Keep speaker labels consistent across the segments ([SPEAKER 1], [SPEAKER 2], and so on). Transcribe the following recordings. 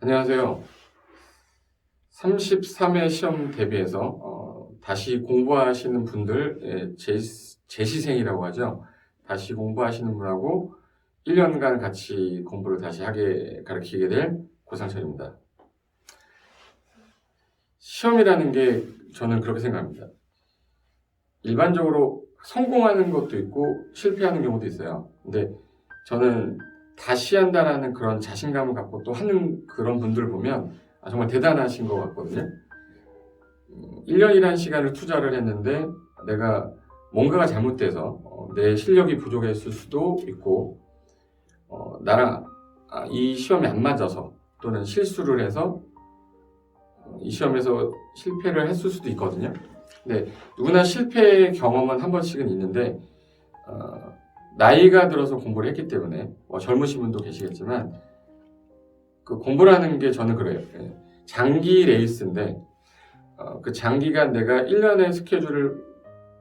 [SPEAKER 1] 안녕하세요. 33회 시험 대비해서 다시 공부하시는 분들, 재시생이라고 하죠. 다시 공부하시는 분하고 1년간 같이 공부를 다시 가르치게 될 고상철입니다. 시험이라는 게 저는 그렇게 생각합니다. 일반적으로 성공하는 것도 있고 실패하는 경우도 있어요. 근데 저는 다시 한다라는 그런 자신감을 갖고 또 하는 그런 분들을 보면 정말 대단하신 것 같거든요. 1년이라는 시간을 투자를 했는데 내가 뭔가가 잘못돼서 내 실력이 부족했을 수도 있고 나랑 이 시험이 안 맞아서 또는 실수를 해서 이 시험에서 실패를 했을 수도 있거든요. 근데 누구나 실패 경험은 한 번씩은 있는데 나이가 들어서 공부를 했기 때문에 젊으신 분도 계시겠지만 그 공부라는 게 저는 그래요. 장기 레이스인데 그 장기간 내가 1년의 스케줄을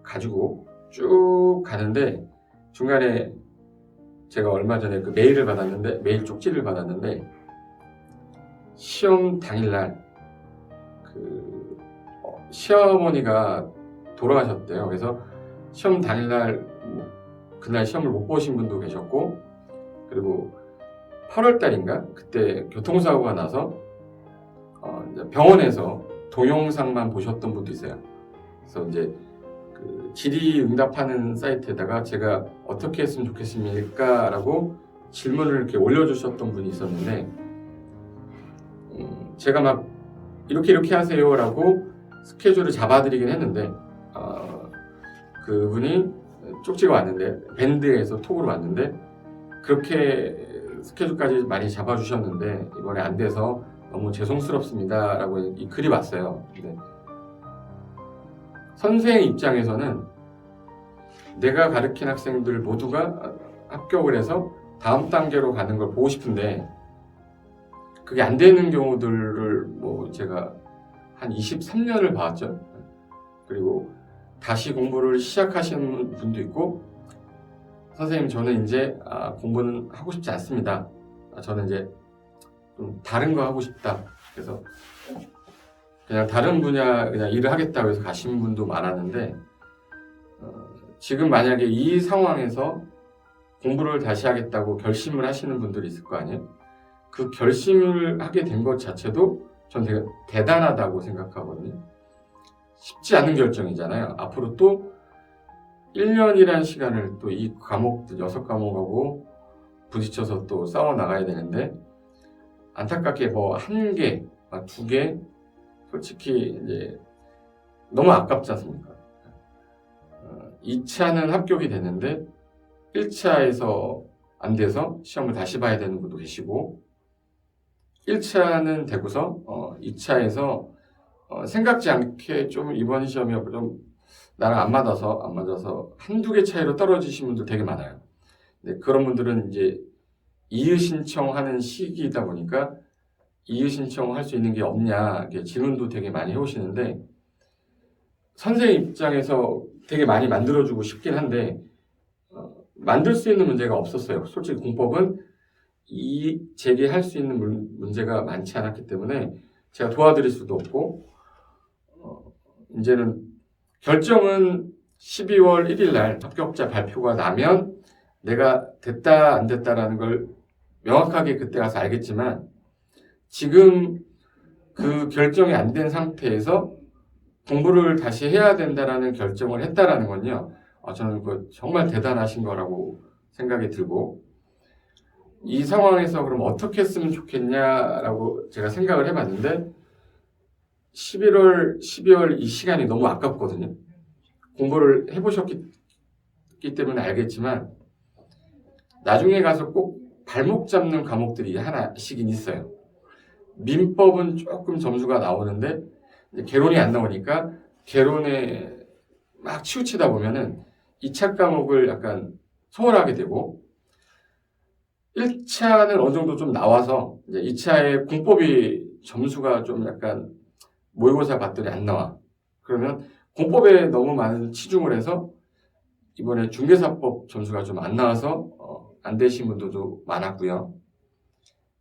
[SPEAKER 1] 가지고 쭉 가는데 중간에 제가 얼마 전에 그 메일 쪽지를 받았는데 시험 당일날 그 시어머니가 돌아가셨대요. 그래서 시험 당일날 그날 시험을 못 보신 분도 계셨고, 그리고 8월 달인가 그때 교통사고가 나서 병원에서 동영상만 보셨던 분도 있어요. 그래서 이제 그 질의응답하는 사이트에다가 제가 어떻게 했으면 좋겠습니까? 라고 질문을 이렇게 올려주셨던 분이 있었는데 제가 막 이렇게 하세요라고 스케줄을 잡아드리긴 했는데 그분이 쪽지가 왔는데 밴드에서 톡으로 왔는데 그렇게 스케줄까지 많이 잡아주셨는데 이번에 안 돼서 너무 죄송스럽습니다 라고 이 글이 왔어요. 근데 선생 입장에서는 내가 가르친 학생들 모두가 합격을 해서 다음 단계로 가는 걸 보고 싶은데 그게 안 되는 경우들을 제가 한 23년을 봐왔죠. 그리고 다시 공부를 시작하시는 분도 있고, 선생님 저는 이제 공부는 하고 싶지 않습니다. 저는 이제 좀 다른 거 하고 싶다. 그래서 그냥 다른 분야 그냥 일을 하겠다고 해서 가신 분도 많았는데 지금 만약에 이 상황에서 공부를 다시 하겠다고 결심을 하시는 분들이 있을 거 아니에요? 그 결심을 하게 된 것 자체도 전 되게 대단하다고 생각하거든요. 쉽지 않은 결정이잖아요. 앞으로 또 1년이라는 시간을 또 이 과목들 6과목하고 부딪혀서 또 싸워 나가야 되는데 안타깝게 1개, 2개 솔직히 이제 너무 아깝지 않습니까? 2차는 합격이 됐는데 1차에서 안 돼서 시험을 다시 봐야 되는 분도 계시고 1차는 되고서 2차에서 생각지 않게 좀 이번 시험이 좀 나랑 안 맞아서 한두 개 차이로 떨어지신 분들 되게 많아요. 근데 그런 분들은 이제 이의 신청하는 시기이다 보니까 이의 신청할 수 있는 게 없냐 질문도 되게 많이 해오시는데 선생님 입장에서 되게 많이 만들어주고 싶긴 한데 만들 수 있는 문제가 없었어요. 솔직히 공법은 제기할 수 있는 문제가 많지 않았기 때문에 제가 도와드릴 수도 없고 이제는 결정은 12월 1일 날 합격자 발표가 나면 내가 됐다 안 됐다라는 걸 명확하게 그때 가서 알겠지만 지금 그 결정이 안 된 상태에서 공부를 다시 해야 된다라는 결정을 했다라는 건요. 저는 정말 대단하신 거라고 생각이 들고 이 상황에서 그럼 어떻게 했으면 좋겠냐라고 제가 생각을 해봤는데 11월, 12월 이 시간이 너무 아깝거든요. 공부를 해보셨기 때문에 알겠지만 나중에 가서 꼭 발목 잡는 과목들이 하나씩은 있어요. 민법은 조금 점수가 나오는데 개론이 안 나오니까 개론에 막 치우치다 보면은 2차 과목을 약간 소홀하게 되고 1차는 어느 정도 좀 나와서 이제 2차에 공법이 점수가 좀 약간 모의고사 봤더니 안 나와. 그러면 공법에 너무 많은 치중을 해서 이번에 중개사법 점수가 좀 안 나와서 안 되신 분들도 많았고요.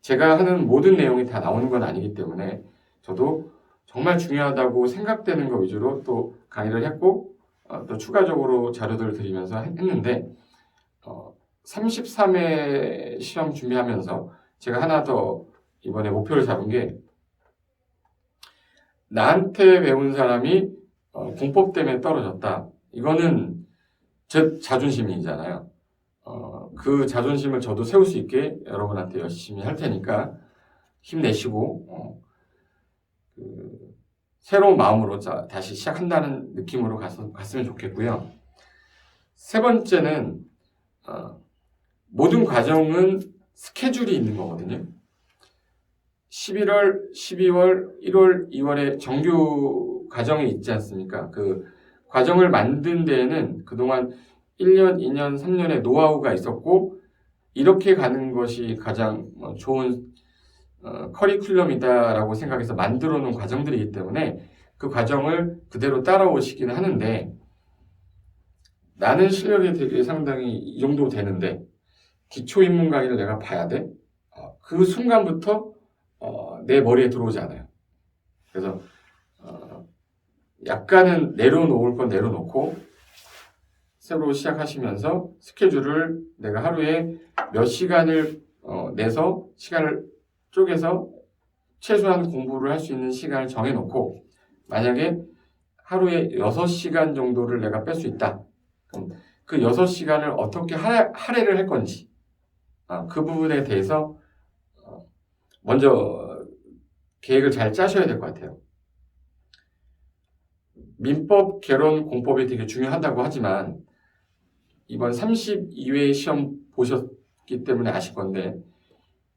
[SPEAKER 1] 제가 하는 모든 내용이 다 나오는 건 아니기 때문에 저도 정말 중요하다고 생각되는 거 위주로 또 강의를 했고 또 추가적으로 자료들을 드리면서 했는데 33회 시험 준비하면서 제가 하나 더 이번에 목표를 잡은 게 나한테 배운 사람이 공법 때문에 떨어졌다. 이거는 제 자존심이잖아요. 그 자존심을 저도 세울 수 있게 여러분한테 열심히 할 테니까 힘내시고 새로운 마음으로 다시 시작한다는 느낌으로 갔으면 좋겠고요. 세 번째는 모든 과정은 스케줄이 있는 거거든요. 11월, 12월, 1월, 2월에 정규 과정이 있지 않습니까? 그 과정을 만든 데에는 그동안 1년, 2년, 3년의 노하우가 있었고 이렇게 가는 것이 가장 좋은 커리큘럼이다라고 생각해서 만들어 놓은 과정들이기 때문에 그 과정을 그대로 따라오시기는 하는데 나는 실력이 되게 상당히 이 정도 되는데 기초 입문 강의를 내가 봐야 돼? 그 순간부터 내 머리에 들어오지 않아요. 그래서 약간은 내려놓을 건 내려놓고 새로 시작하시면서 스케줄을 내가 하루에 몇 시간을 내서 시간을 쪼개서 최소한 공부를 할 수 있는 시간을 정해놓고 만약에 하루에 6시간 정도를 내가 뺄 수 있다. 그럼 그 6시간을 어떻게 할애를 할 건지 그 부분에 대해서 먼저 계획을 잘 짜셔야 될 것 같아요. 민법, 개론, 공법이 되게 중요하다고 하지만 이번 32회 시험 보셨기 때문에 아실 건데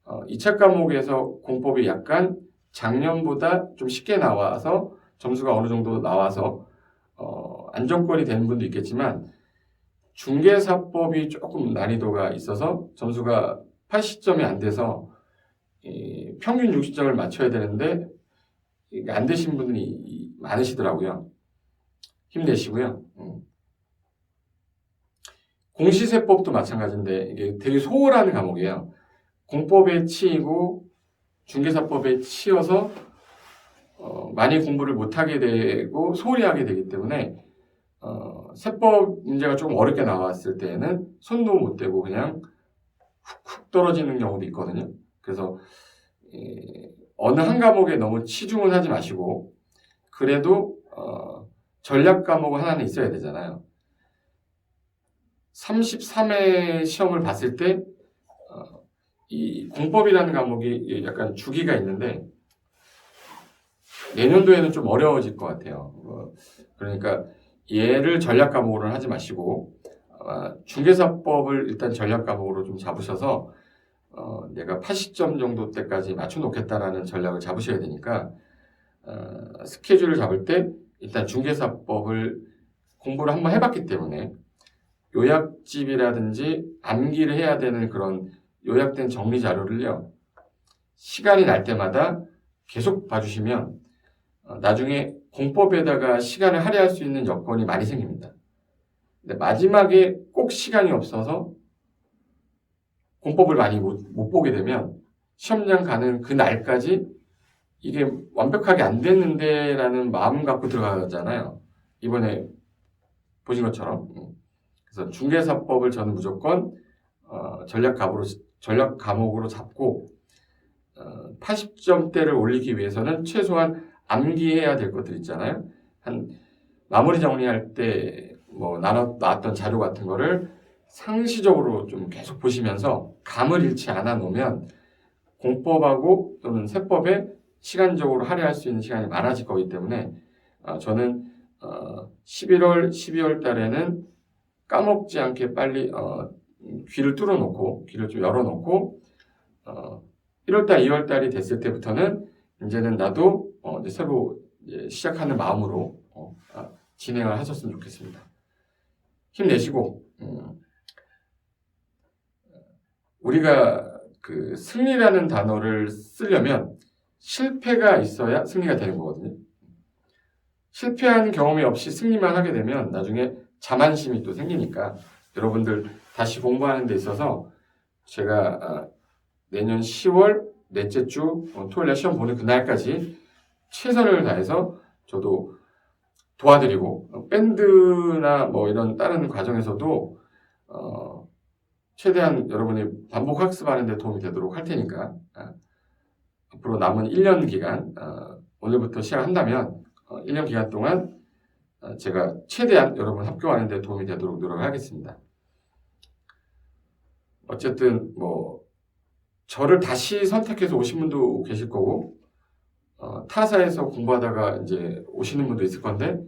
[SPEAKER 1] 2차 과목에서 공법이 약간 작년보다 좀 쉽게 나와서 점수가 어느 정도 나와서 안정권이 되는 분도 있겠지만 중개사법이 조금 난이도가 있어서 점수가 80점이 안 돼서 평균 60점을 맞춰야 되는데 안 되신 분들이 많으시더라고요. 힘내시고요. 공시세법도 마찬가지인데 이게 되게 소홀한 과목이에요. 공법에 치이고 중개사법에 치여서 많이 공부를 못하게 되고 소홀히 하게 되기 때문에 세법 문제가 조금 어렵게 나왔을 때에는 손도 못 대고 그냥 훅훅 떨어지는 경우도 있거든요. 그래서 어느 한 과목에 너무 치중을 하지 마시고 그래도 전략 과목 하나는 있어야 되잖아요. 33회 시험을 봤을 때 이 공법이라는 과목이 약간 주기가 있는데 내년도에는 좀 어려워질 것 같아요. 그러니까 얘를 전략 과목으로 하지 마시고 중개사법을 일단 전략 과목으로 좀 잡으셔서 내가 80점 정도 때까지 맞춰놓겠다라는 전략을 잡으셔야 되니까 스케줄을 잡을 때 일단 중개사법을 공부를 한번 해봤기 때문에 요약집이라든지 암기를 해야 되는 그런 요약된 정리 자료를요 시간이 날 때마다 계속 봐주시면 나중에 공법에다가 시간을 할애할 수 있는 여건이 많이 생깁니다. 근데 마지막에 꼭 시간이 없어서 공법을 많이 못 보게 되면 시험장 가는 그 날까지 이게 완벽하게 안 됐는데 라는 마음 갖고 들어가잖아요. 이번에 보신 것처럼. 그래서 중개사법을 저는 무조건 전략 과목으로 잡고 80점대를 올리기 위해서는 최소한 암기해야 될 것들 있잖아요. 한 마무리 정리할 때 뭐 나왔던 자료 같은 거를 상시적으로 좀 계속 보시면서 감을 잃지 않아 놓으면 공법하고 또는 세법에 시간적으로 할애할 수 있는 시간이 많아질 거기 때문에 저는 11월, 12월 달에는 까먹지 않게 빨리 귀를 뚫어놓고 귀를 좀 열어놓고 1월달, 2월달이 됐을 때부터는 이제는 나도 이제 새로 이제 시작하는 마음으로 진행을 하셨으면 좋겠습니다. 힘내시고 우리가 그 승리라는 단어를 쓰려면 실패가 있어야 승리가 되는 거거든요. 실패한 경험이 없이 승리만 하게 되면 나중에 자만심이 또 생기니까 여러분들 다시 공부하는 데 있어서 제가 내년 10월 넷째 주 토요일 날 시험 보는 그날까지 최선을 다해서 저도 도와드리고 밴드나 뭐 이런 다른 과정에서도 최대한 여러분이 반복 학습하는 데 도움이 되도록 할 테니까 앞으로 남은 1년 기간 오늘부터 시작한다면 1년 기간 동안 제가 최대한 여러분 합격하는 데 도움이 되도록 노력하겠습니다. 어쨌든 뭐 저를 다시 선택해서 오신 분도 계실 거고 타사에서 공부하다가 이제 오시는 분도 있을 건데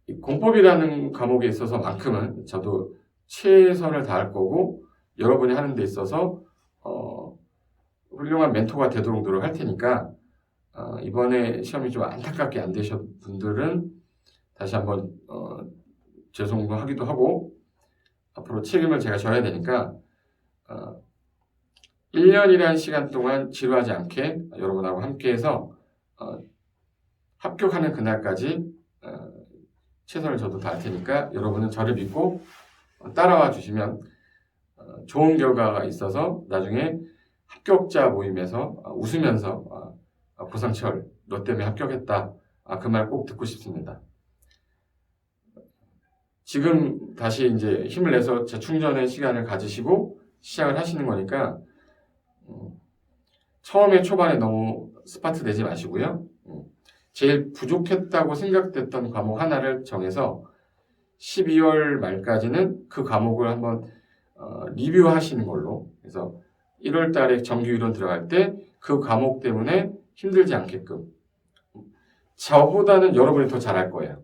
[SPEAKER 1] 이 공법이라는 과목에 있어서만큼은 저도 최선을 다할 거고 여러분이 하는 데 있어서 훌륭한 멘토가 되도록 노력할 테니까 이번에 시험이 좀 안타깝게 안 되신 분들은 다시 한번 죄송하기도 하고 앞으로 책임을 제가 져야 되니까 1년이라는 시간 동안 지루하지 않게 여러분하고 함께해서 합격하는 그날까지 최선을 저도 다할 테니까 여러분은 저를 믿고 따라와 주시면 좋은 결과가 있어서 나중에 합격자 모임에서 웃으면서 고상철 너 때문에 합격했다 그 말 꼭 듣고 싶습니다. 지금 다시 이제 힘을 내서 재충전의 시간을 가지시고 시작을 하시는 거니까 처음에 초반에 너무 스파트 내지 마시고요. 제일 부족했다고 생각됐던 과목 하나를 정해서 12월 말까지는 그 과목을 한번 리뷰하시는 걸로 그래서 1월 달에 정규 이론 들어갈 때 그 과목 때문에 힘들지 않게끔 저보다는 여러분이 더 잘할 거예요.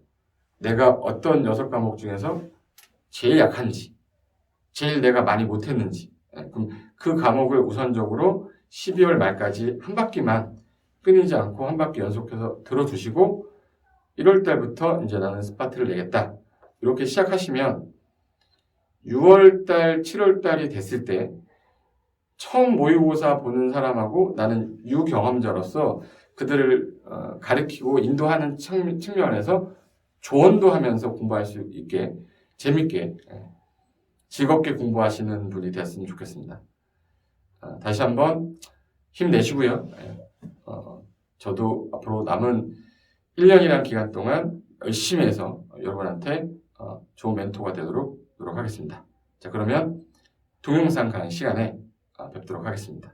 [SPEAKER 1] 내가 어떤 6과목 중에서 제일 약한지 제일 내가 많이 못했는지 그럼 그 과목을 우선적으로 12월 말까지 한 바퀴만 끊이지 않고 한 바퀴 연속해서 들어주시고 1월 달부터 이제 나는 스파트를 내겠다. 이렇게 시작하시면 6월 달, 7월 달이 됐을 때 처음 모의고사 보는 사람하고 나는 유경험자로서 그들을 가르치고 인도하는 측면에서 조언도 하면서 공부할 수 있게 재밌게 즐겁게 공부하시는 분이 됐으면 좋겠습니다. 다시 한번 힘내시고요. 저도 앞으로 남은 1년이라는 기간 동안 열심히 해서 여러분한테 좋은 멘토가 되도록 노력하겠습니다. 자, 그러면 동영상 강의 시간에 뵙도록 하겠습니다.